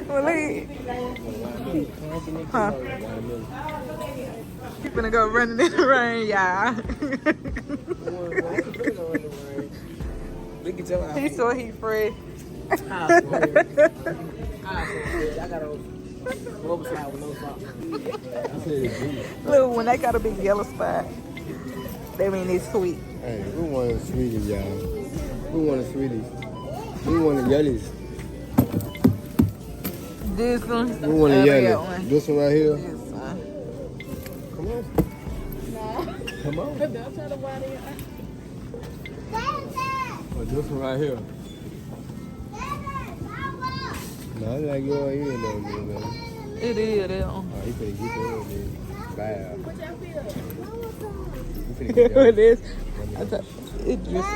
Malik. Huh? You finna go running in the rain, y'all. Look at your He saw he free. I got a rubber slide with no socks. Look, when they got a big yellow spot, they mean it's sweet. Hey, we want the sweeties, y'all. We want the sweeties. We want the yellows. This one. We want the and that yellow. one. This one right here. This one. Come on. Come on. Oh, this one right here. No, I like your ear though, man. It is that one. Oh, he finna get that, man. Bad. It is. It just.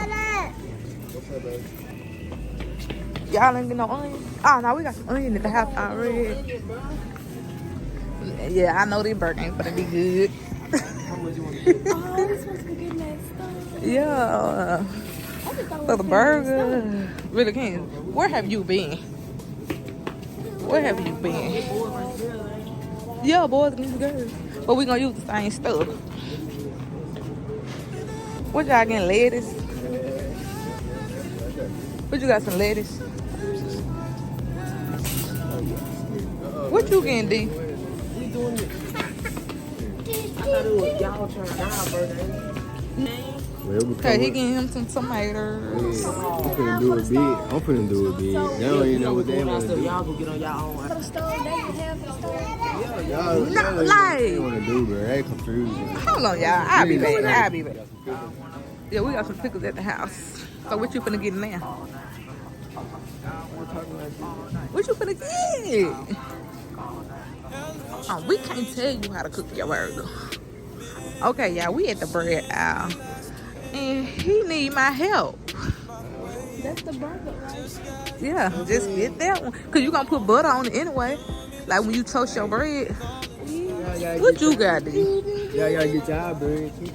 Y'all ain't get no onion? Oh, no, we got some onion at the house already. Yeah, I know this burger ain't gonna be good. Oh, this was the good next stuff. Yeah. For the burger. Really can. Where have you been? Where have you been? Yeah, boys and girls. But we gonna use the same stuff. What y'all getting, lettuce? What you got, some lettuce? What you getting, D? We doing this. I thought it was y'all trying to die, burger. Okay, he getting him some tomatoes. I'm finna do it big. I'm finna do it big. They don't even know what they want to do. Y'all go get on y'all own. For the store, they can have the store. Y'all No, don't know what like- they want to do, bro. They confused. Hold on, y'all. I'll be back. I'll be back. Yeah, we got some pickles at the house. So what you finna get now? What you finna get? Oh, we can't tell you how to cook your burger. Okay, y'all, we at the bread aisle. And he need my help. That's the burger, right? Yeah, just get that one. Cause you gonna put butter on it anyway. Like when you toast your bread. What you got, D? Y'all gotta get y'all bread too.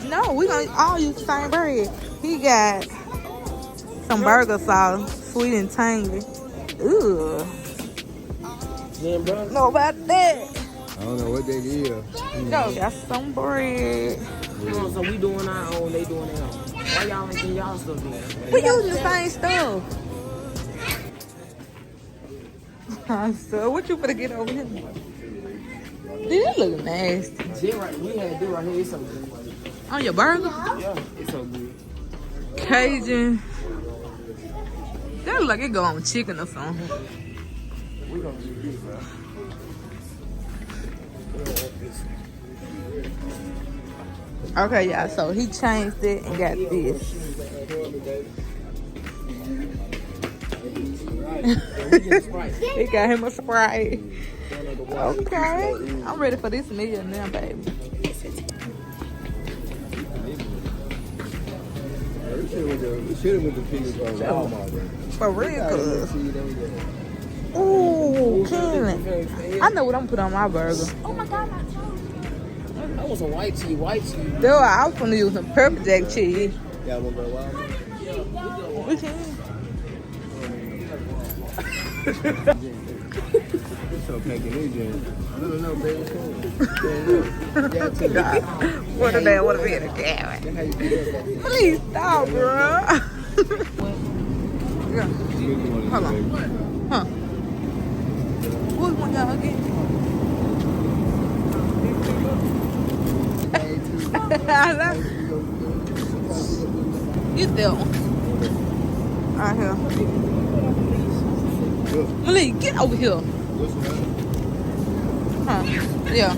No, we gonna all use the same bread. He got some burger sauce, sweet and tangy. Ugh. Yeah, bro. Know about that. I don't know what they did. No, got some bread. So we doing our own, they doing their own. Why y'all ain't getting y'all stuff in? We use the same stuff. So what you finna get over here? Dude, that look nasty. This right, we had this right here. It's so good. On your burger? Yeah, it's so good. Cajun. That look like it go on chicken or something. We gonna do this, bro. Okay, y'all, so he changed it and got this. He got him a Sprite. Okay, I'm ready for this meal now, baby. We should have went to Piggy's on Walmart, bro. For real, cuz. Ooh, Kevin. I know what I'm put on my burger. Oh my God, my toes. That was a white cheese, Dude, I was gonna use some pepper jack cheese. Y'all want to go to Walmart? We can. It's so packing this joint. No, baby. What a day, what a minute, damn it. Please stop, bro. Yeah. Hold on. Huh? What one y'all get? Get that one. Right here. Malik, get over here. Huh? Yeah.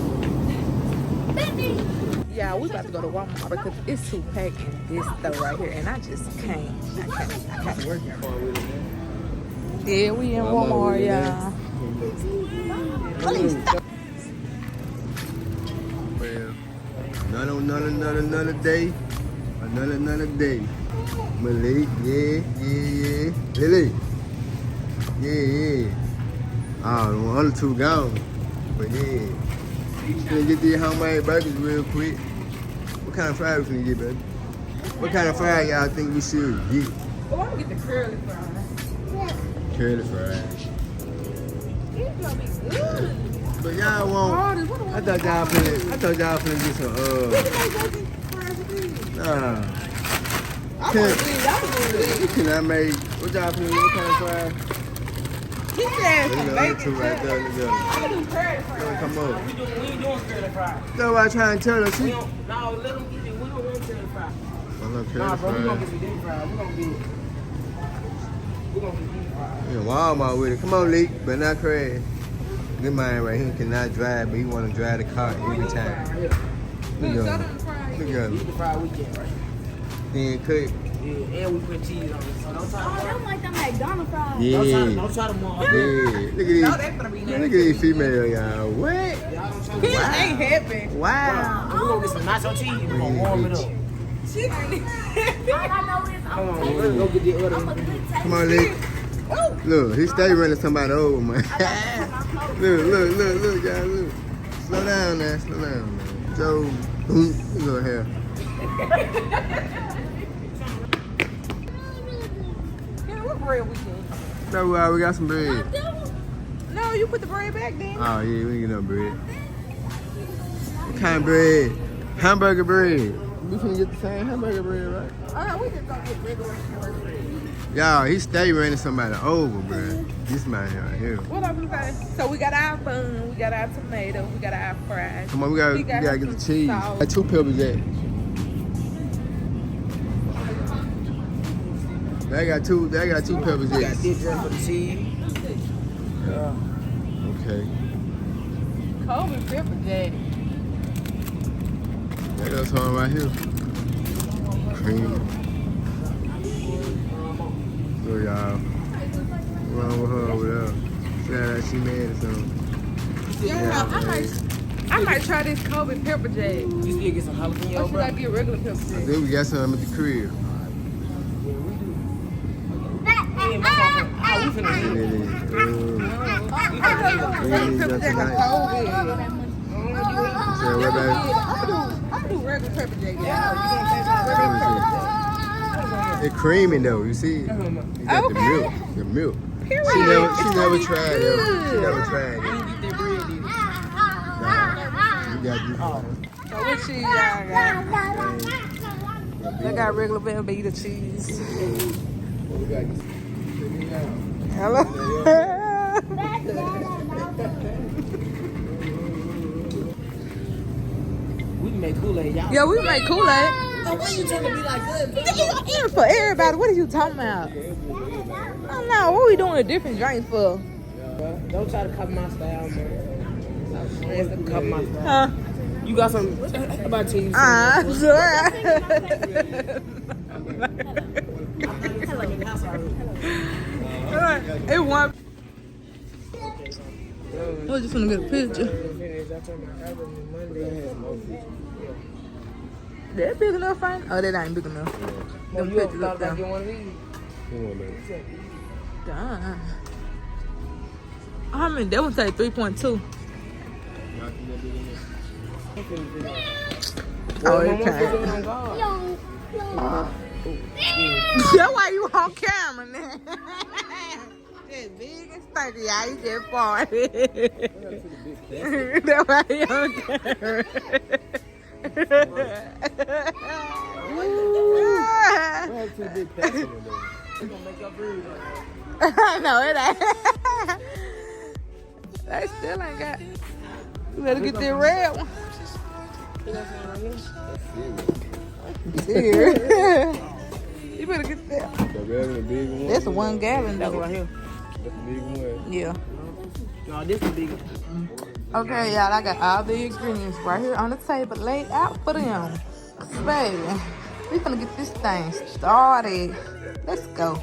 Yeah, we about to go to Walmart because it's too packed in this store right here, and I just can't. I can't work here. Yeah, we in Walmart, y'all. Please stop. Well, another day. Another day. Malik, yeah. Lily. Yeah. Ah, the other two gone. But yeah. Gonna get these homemade burgers real quick. What kind of fries we finna get, baby? What kind of fry y'all think we should get? Oh, I'm gonna get the curly fries. Curly fries. These gonna be good. But y'all won't. I thought y'all finna get some nah. You cannot make what y'all finna what kind of fries? He said some bacon. Two right there, look at I do curly fries. come on. We ain't doing curly fries. That's what I trying to tell her. We She. don't, no, let them eat it. We don't want curly fries. I love curly Nah, bro, we gonna fries. get some deep fries. We gonna get deep fries. Yeah, Walmart with it. Come on, Lee. But not crazy. This man right here cannot drive, but he want to drive the car every time. Look at him. Look at him. Eat the fry weekend, right? He ain't cook. Yeah, and we put cheese on it. So don't try Oh, them like them McDonald's fries. Yeah. don't try to more. Yeah. Look at these. No, they finna be Look at these females, y'all. What? Y'all don't try to He ain't happy. Wow. We gonna get some nacho cheese. We gonna warm it up. She ain't All I know is Hold on, let's go get the other I'm a one. good taste. Come on, Lee. Look, he stay running somebody over, man. Look, y'all, look. Slow down, man. Joe, look here. Yeah, what bread we get? So, we got some bread. No, you put the bread back then. Oh, yeah, we ain't get no bread. What kind of bread? Hamburger bread. We finna get the same hamburger bread, right? Alright, we just gonna get regular bread. Y'all, he stay running somebody over, bro. This man right here. What I was saying? So we got our bun, we got our tomato, we got our fries. Come on, we gotta get the some cheese. sauce. Like 2 pepper jack. They got two pepper We got jacks. this drink for the cheese. Okay. Kobe pepper jack. That's one right here. Cream. Look, y'all. What's wrong with her over there? Sound like she mad or something. Yeah, I might try this Kobe pepper jack. You still get some Or jalapeno, should bro? I get regular pepper I jack? think we got some at the crib. Yeah, my mama. We finna And eat. then, Regular pepper jack is so good. so what about I'm gonna do regular pepper jack. it's creamy though, you see? You got Okay. the milk. Period. She never It's tried gonna it. be She good. never tried it. Get that bread, did You got this. So what cheese y'all got? I got regular Velveeta cheese. We got this. Hello? We can make Kool-Aid, y'all. Yeah, we make Kool-Aid. Why you trying to be like that? It's for everybody. What are you talking about? Oh no, what we doing a different drinks for? Don't try to copy my style, man. Stop copy my style. Huh? You got some about cheese? Sure. It one. I was just gonna get a picture. That big enough, Frank? Oh, that ain't big enough. Them You ever pictures thought up about there. getting one of these? Damn. How many? That one say 3.2. Oh, it can't. That's why you on camera now. That big and stinky, y'all. You just farted. That's why you on camera. No, it ain't. They still ain't got. You better get that red one. Here. You better get that. The big one. That's a 1 gallon That's though. right here. That's the big one. Yeah. No, this is big. Okay, y'all, I got all the ingredients right here on the table laid out for them. Baby, we gonna get this thing started. Let's go.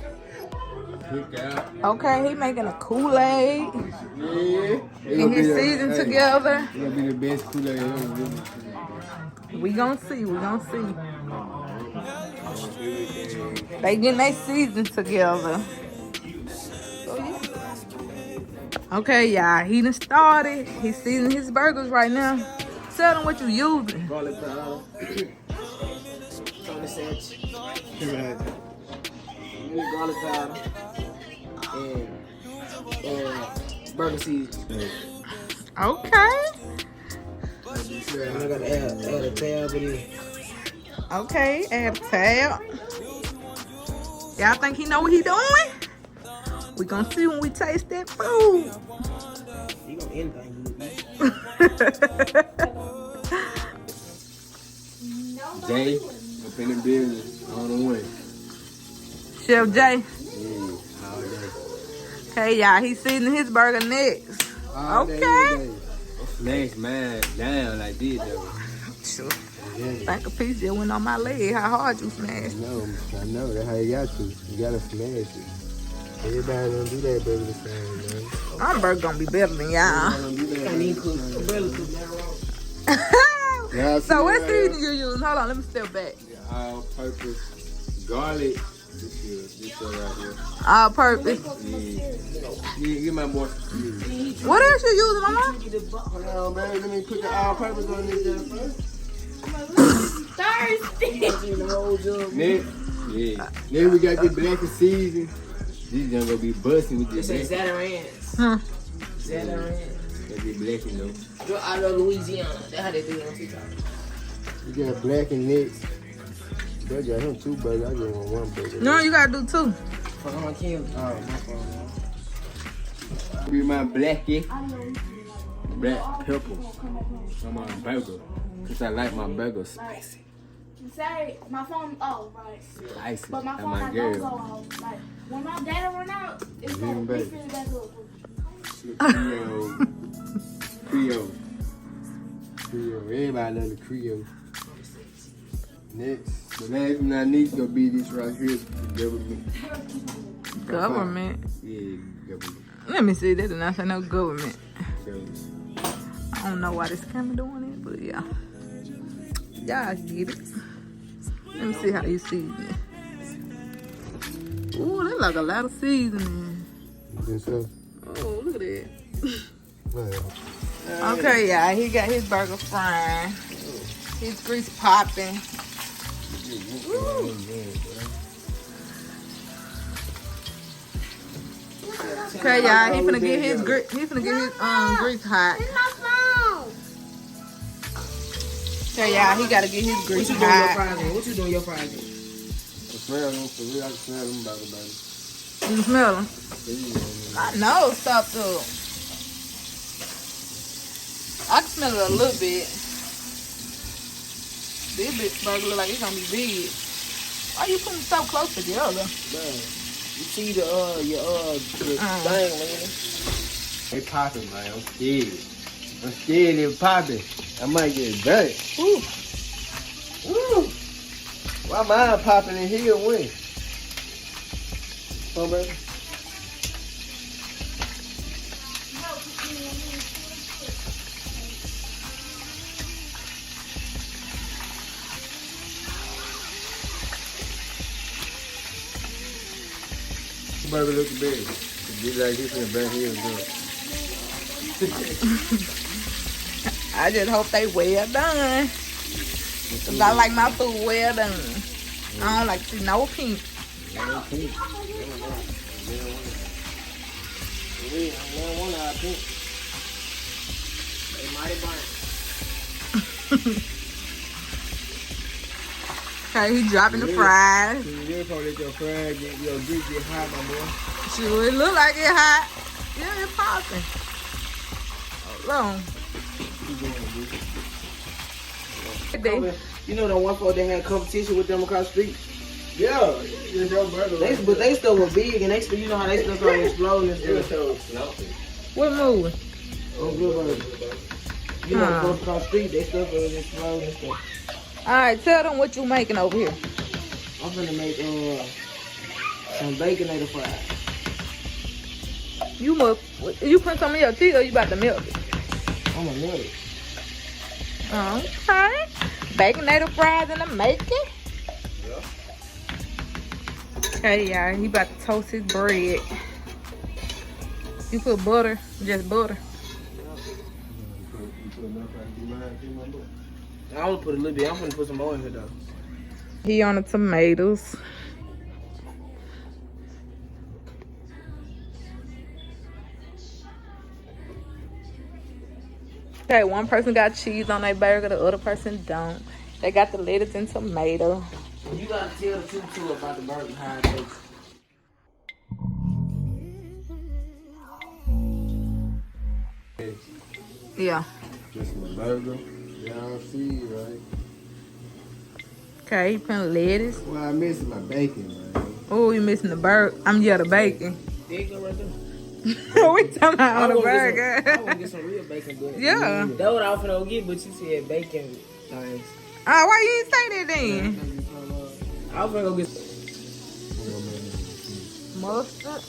Okay, he making a Kool-Aid. Yeah. Get his season together. It's gonna be the best Kool-Aid ever. We gonna see, we gonna see. They getting their season together. Okay, y'all, he done started. He's seasoning his burgers right now. Tell them what you using. Garlic powder. sandwich. Mini garlic powder. And burger seasoning. Okay. And I gotta add a tab in it. Okay, add a tab. Y'all think he know what he doing? We gonna see when we taste that food. You gonna anything good, man. Jay, up in the building, on the way. Chef Jay. Yeah, all day. Okay, y'all, he's seasoning his burger next. All day, Okay. every day. Smash mine down like this, though. Sure. Yeah. Think a piece just went on my leg. How hard you smashed? I know. That's how you got to. You gotta smash it. Everybody don't do that burger the same, man. My burger gonna be better than y'all. Don't do that I need burger the cook. same. Barely cook that wrong. Yeah, I see So what that. seasoning you using? Hold on, let me step back. All-purpose garlic. This right here. All purpose. Yeah, get my boy. What else you using, mama? Hold on, man. Let me put the all-purpose on this there first. Next, yeah. Then we got this black and season. This gonna go be busting with This this is black. Zatarans. Zatarans. That be black and though. You're out of Louisiana. That's how they do it on TikTok. You got black and next. Bro got him 2 burgers. I just want 1 burger. No, you gotta do 2. Fuck, I'm gonna kill you. Oh, my fault. Be my blackie. Black pepper. On my burger. Cause I like my burger spicy. Say my phone. Oh, right. Spicy. But my Like phone my like don't go girl. off. Like when my data run out, it's gonna Even better. refill it back up. Creole. Everybody love the Creole. Next, the last one I need gonna be this right here. The government. Government. Yeah, government. Let me see. That did not say no government. Government. I don't know why this camera doing it, but yeah. Y'all get it. Let me see how you season it. Ooh, that's like a lot of seasoning. You think so? Oh, look at that. Well, Okay, y'all. He got his burger frying. His grease popping. Okay, y'all. He finna get his grease hot. Okay, y'all. He gotta get his What grease you doing your hot. fries in? What you doing your fries in? I smell them for real. I can smell them about the You can smell them. I know. Stop though. I can smell it a little bit. This bitch burger look like it's gonna be big. Why you putting so close together? Man, you see the thing, man. They popping, man. I'm scared. I'm scared they popping. I might get burnt. Woo. Woo. Why mine popping in here when? Oh, baby. Baby, look big. Be like this in the back here, I just hope they well done. Cause I like my food well done. I don't like to see no pink. Okay, he dropping the fries. You probably let your fries get your grease get hot, my boy. Sure, it look like it hot. Yeah, it's popping. Hold on. You know the one for they had competition with them across the street? Yeah, it's your burger. But they still were big and they still, you know how they still started exploding and stuff. What movie? On Good Burger. You know, across the street, they still started exploding and stuff. All right, tell them what you making over here. I'm gonna make some baconator fries. You put some of your tea or you about to milk it? I'm gonna melt it. Okay. Baconator fries in the making. Okay, y'all. He about to toast his bread. You put butter, just butter. I'm gonna put a little bit. I'm gonna put some more in here though. He on the tomatoes. Okay, one person got cheese on their burger, the other person don't. They got the lettuce and tomato. You gotta tell the truth too about the burger, how it tastes. Yeah. Just my burger. Y'all see, right? Okay, he putting lettuce. Well, I miss my bacon, man. Oh, you missing the burger. The bacon. There you go right there. We talking about on the I burger. wanna get some real bacon, but Yeah. that's what I was finna go get, but you said bacon things. Ah, why you didn't say that then? I was finna go get Mustard.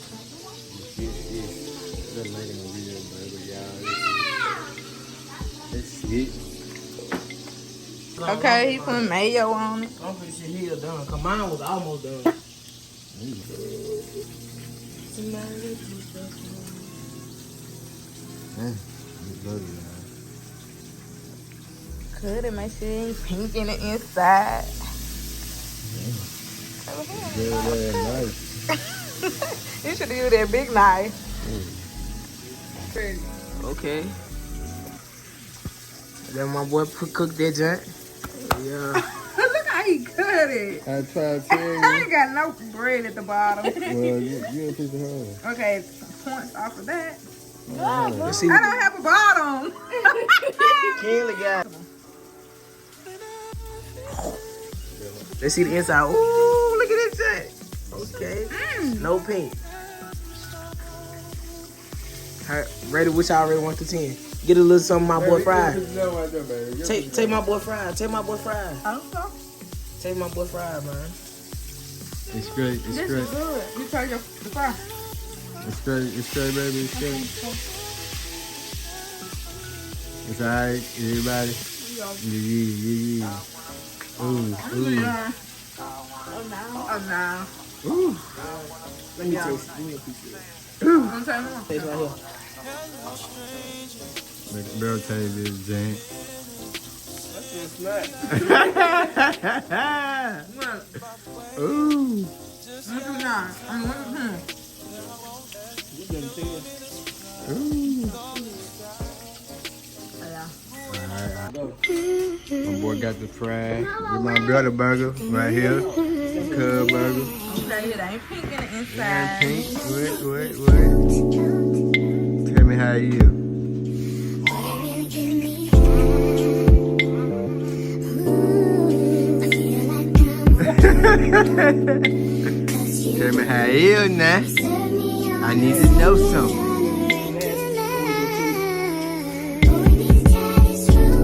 Okay, he putting mayo on it. I'm finna shit here done, cause mine was almost done. Good, it make sure it ain't pink in the inside. You should use that big knife. Okay. Then my boy cooked that joint. Yeah. Look how he cut it. I tried to tell you. I ain't got no bread at the bottom. Well, you a piece of her. Okay, some points off of that. Let's see. I don't have a bottom. Kelly got. Let's see the inside. Ooh, look at this joint. Okay. No pink. Her, Brady, which I already 1 to 10. Get a little something, my boy Fried. Take my boy Fried. Take my boy Fried. I don't know. Take my boy Fried, man. It's great. It's This great. is good. You try the fry. It's great. It's great, baby. It's great. It's alright, everybody. Yeah. Ooh. Oh, no. Ooh. Let me taste it. Give me a piece of it. One time more. Taste right here. Make the barrel taste this jank. Ooh. 1 through 9. I'm 1 to 10. You didn't tell. Ooh. Yeah. My boy got the fry. With my brother burger right here. Cub burger. Okay, it ain't pink in the And inside. pink. Wait. Tell me how you. Tell me how you now. I need to know something.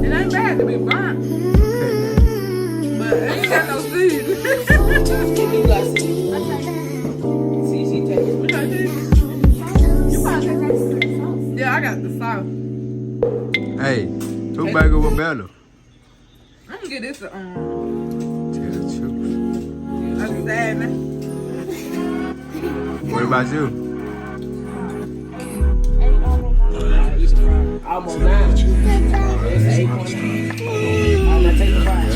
It ain't bad to be burnt, Okay, man. but it ain't got no seeds. You got see, taste it. What y'all think? You probably take that. Yeah, I got the sauce. Hey, who burger was better? I'm gonna get this Tell the truth. a salmon. What about you? Almost 9. It's 8.9. I'm gonna take the fries.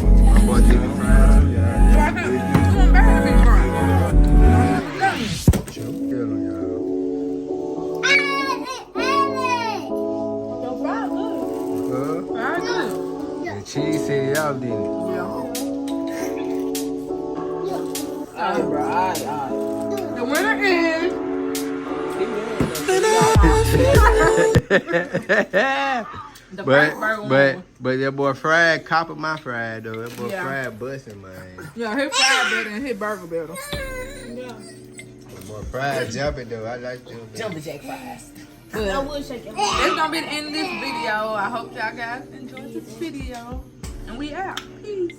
My boy did the fries. So I think you want better to be burnt. Good on y'all. Very good. The cheese said y'all did it. Alright, bro. Alright. The winner is. The first burger one. but that boy Fried copied my fried though. That boy Yeah. Fried busting, man. Yeah, his fry better than his burger better. That boy Fried jumping though. I like them. Jumping jack fries. But I will shake your that's gonna be the end of this video. I hope y'all guys enjoyed this video. And we out. Peace.